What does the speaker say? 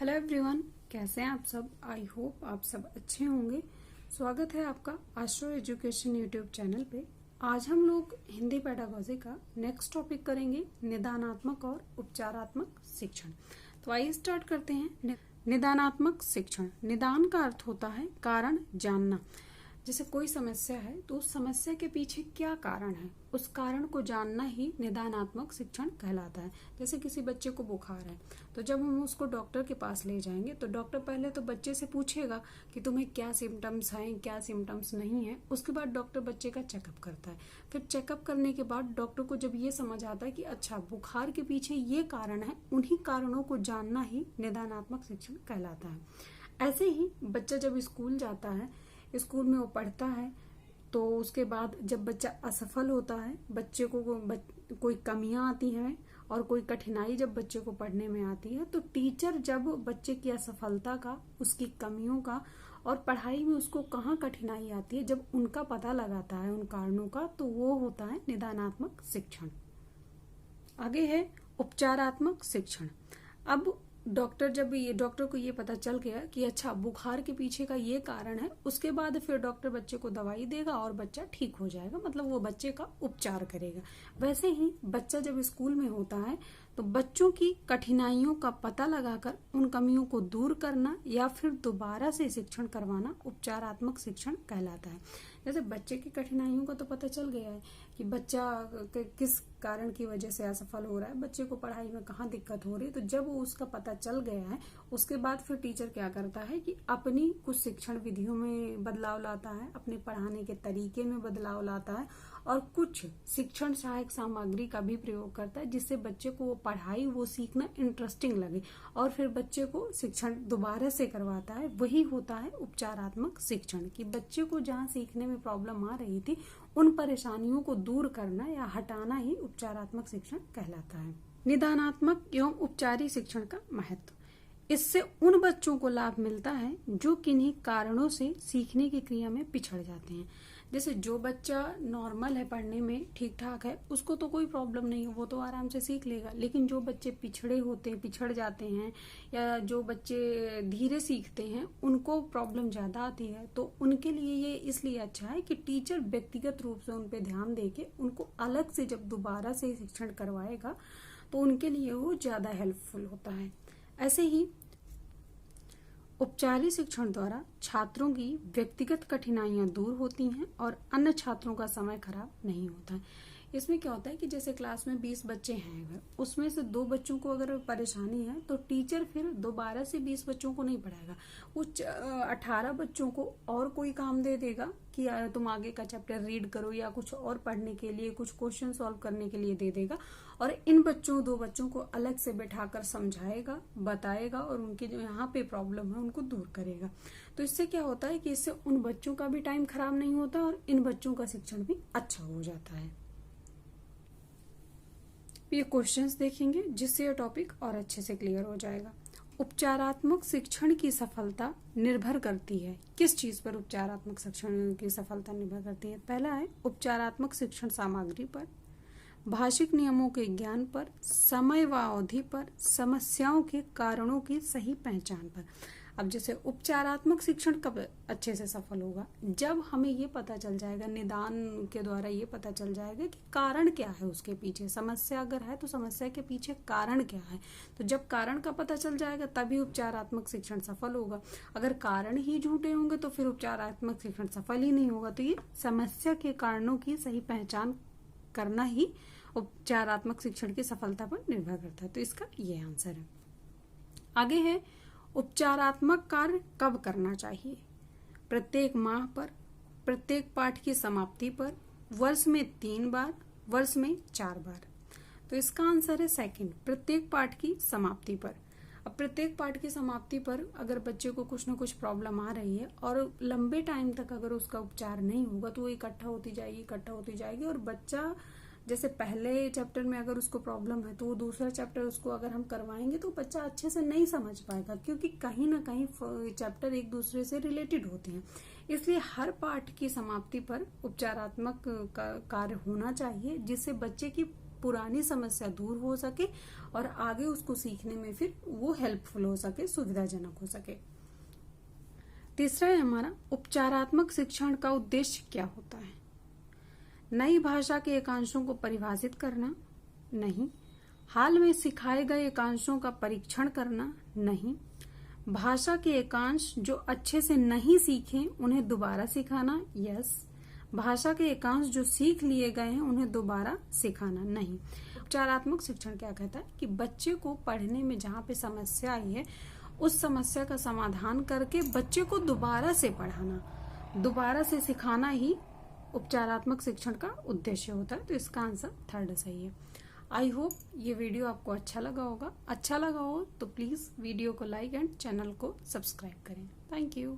Hello everyone, कैसे हैं आप सब। आई होप आप सब अच्छे होंगे। स्वागत है आपका आस्ट्रो एजुकेशन यूट्यूब चैनल पे। आज हम लोग हिंदी पेडागोजी का नेक्स्ट टॉपिक करेंगे, निदानात्मक और उपचारात्मक शिक्षण। तो आइए स्टार्ट करते हैं। निदानात्मक शिक्षण। निदान का अर्थ होता है कारण जानना। जैसे कोई समस्या है तो उस समस्या के पीछे क्या कारण है, उस कारण को जानना ही निदानात्मक शिक्षण कहलाता है। जैसे किसी बच्चे को बुखार है तो जब हम उसको डॉक्टर के पास ले जाएंगे तो डॉक्टर पहले तो बच्चे से पूछेगा कि तुम्हें क्या सिम्टम्स हैं, क्या सिम्टम्स नहीं है। उसके बाद डॉक्टर बच्चे का चेकअप करता है। फिर चेकअप करने के बाद डॉक्टर को जब ये समझ आता है कि अच्छा बुखार के पीछे ये कारण है, उन्हीं कारणों को जानना ही निदानात्मक शिक्षण कहलाता है। ऐसे ही बच्चा जब स्कूल जाता है, स्कूल में वो पढ़ता है, तो उसके बाद जब बच्चा असफल होता है, बच्चे को कोई कमियां आती हैं और कोई कठिनाई जब बच्चे को पढ़ने में आती है, तो टीचर जब बच्चे की असफलता का, उसकी कमियों का और पढ़ाई में उसको कहाँ कठिनाई आती है, जब उनका पता लगाता है, उन कारणों का, तो वो होता है निदानात्मक शिक्षण। आगे है उपचारात्मक शिक्षण। अब डॉक्टर को ये पता चल गया कि अच्छा बुखार के पीछे का ये कारण है, उसके बाद फिर डॉक्टर बच्चे को दवाई देगा और बच्चा ठीक हो जाएगा, मतलब वो बच्चे का उपचार करेगा। वैसे ही बच्चा जब स्कूल में होता है तो बच्चों की कठिनाइयों का पता लगाकर उन कमियों को दूर करना या फिर दोबारा से शिक्षण करवाना उपचारात्मक शिक्षण कहलाता है। जैसे बच्चे की कठिनाइयों का तो पता चल गया है कि बच्चा किस कारण की वजह से असफल हो रहा है, बच्चे को पढ़ाई में कहाँ दिक्कत हो रही है। तो जब उसका पता चल गया है, उसके बाद फिर टीचर क्या करता है कि अपनी कुछ शिक्षण विधियों में बदलाव लाता है, अपने पढ़ाने के तरीके में बदलाव लाता है और कुछ शिक्षण सहायक सामग्री का भी प्रयोग करता है, जिससे बच्चे को वो पढ़ाई, वो सीखना इंटरेस्टिंग लगे और फिर बच्चे को शिक्षण दोबारा से करवाता है। वही होता है उपचारात्मक शिक्षण, कि बच्चे को जहाँ सीखने में प्रॉब्लम आ रही थी, उन परेशानियों को दूर करना या हटाना ही उपचारात्मक शिक्षण कहलाता है। निदानात्मक एवं उपचारी शिक्षण का महत्व। इससे उन बच्चों को लाभ मिलता है जो किन्हीं कारणों से सीखने की क्रिया में पिछड़ जाते हैं। जैसे जो बच्चा नॉर्मल है, पढ़ने में ठीक ठाक है, उसको तो कोई प्रॉब्लम नहीं है, वो तो आराम से सीख लेगा। लेकिन जो बच्चे पिछड़ जाते हैं या जो बच्चे धीरे सीखते हैं, उनको प्रॉब्लम ज्यादा आती है। तो उनके लिए ये इसलिए अच्छा है कि टीचर व्यक्तिगत रूप से उन पे ध्यान देके उनको अलग से जब दोबारा से शिक्षण करवाएगा तो उनके लिए वो ज्यादा हेल्पफुल होता है। ऐसे ही उपचारी शिक्षण द्वारा छात्रों की व्यक्तिगत कठिनाइयां दूर होती हैं और अन्य छात्रों का समय खराब नहीं होता है। इसमें क्या होता है कि जैसे क्लास में 20 बच्चे हैं, अगर उसमें से 2 बच्चों को अगर परेशानी है तो टीचर फिर दोबारा से 20 बच्चों को नहीं पढ़ाएगा, वो 18 बच्चों को और कोई काम दे देगा कि तुम आगे का चैप्टर रीड करो या कुछ और पढ़ने के लिए, कुछ क्वेश्चन सॉल्व करने के लिए दे देगा और इन 2 बच्चों को अलग से बैठाकर समझाएगा, बताएगा और उनके जो यहाँ पे प्रॉब्लम है उनको दूर करेगा। तो इससे क्या होता है कि इससे उन बच्चों का भी टाइम खराब नहीं होता और इन बच्चों का शिक्षण भी अच्छा हो जाता है। ये क्वेश्चंस देखेंगे जिससे यह टॉपिक और अच्छे से क्लियर हो जाएगा। उपचारात्मक शिक्षण की सफलता निर्भर करती है किस चीज पर? उपचारात्मक शिक्षण की सफलता निर्भर करती है। पहला है उपचारात्मक शिक्षण सामग्री पर, भाषिक नियमों के ज्ञान पर, समय व अवधि पर, समस्याओं के कारणों की सही पहचान पर। अब जैसे उपचारात्मक शिक्षण कब अच्छे से सफल होगा? जब हमें ये पता चल जाएगा, निदान के द्वारा ये पता चल जाएगा कि कारण क्या है उसके पीछे। समस्या अगर है तो समस्या के पीछे कारण क्या है, तो जब कारण का पता चल जाएगा तभी उपचारात्मक शिक्षण सफल होगा। अगर कारण ही झूठे होंगे तो फिर उपचारात्मक शिक्षण सफल ही नहीं होगा। तो ये समस्या के कारणों की सही पहचान करना ही उपचारात्मक शिक्षण की सफलता पर निर्भर करता है। तो इसका ये आंसर है। आगे है उपचारात्मक कार्य कब करना चाहिए? प्रत्येक माह पर, प्रत्येक पाठ की समाप्ति पर, वर्ष में 3 बार, वर्ष में 4 बार। तो इसका आंसर है सेकंड, प्रत्येक पाठ की समाप्ति पर। अब प्रत्येक पाठ की समाप्ति पर अगर बच्चे को कुछ ना कुछ प्रॉब्लम आ रही है और लंबे टाइम तक अगर उसका उपचार नहीं होगा तो वो इकट्ठा होती जाएगी और बच्चा जैसे पहले चैप्टर में अगर उसको प्रॉब्लम है तो वो दूसरा चैप्टर उसको अगर हम करवाएंगे तो बच्चा अच्छे से नहीं समझ पाएगा, क्योंकि कहीं ना कहीं चैप्टर एक दूसरे से रिलेटेड होते हैं। इसलिए हर पाठ की समाप्ति पर उपचारात्मक कार्य होना चाहिए, जिससे बच्चे की पुरानी समस्या दूर हो सके और आगे उसको सीखने में फिर वो हेल्पफुल हो सके, सुविधाजनक हो सके। तीसरा है हमारा उपचारात्मक शिक्षण का उद्देश्य क्या होता है। नई भाषा के एकांशों को परिभाषित करना नहीं, हाल में सिखाए गए एकांशों का परीक्षण करना नहीं, भाषा के एकांश जो अच्छे से नहीं सीखे उन्हें दोबारा सिखाना यस, भाषा के एकांश जो सीख लिए गए हैं उन्हें दोबारा सिखाना नहीं। उपचारात्मक शिक्षण क्या कहता है कि बच्चे को पढ़ने में जहाँ पे समस्या आई है उस समस्या का समाधान करके बच्चे को दोबारा से पढ़ाना, दोबारा से सिखाना ही उपचारात्मक शिक्षण का उद्देश्य होता है। तो इसका आंसर थर्ड सही है। आई होप ये वीडियो आपको अच्छा लगा होगा। अच्छा लगा हो तो प्लीज वीडियो को लाइक एंड चैनल को सब्सक्राइब करें। Thank you.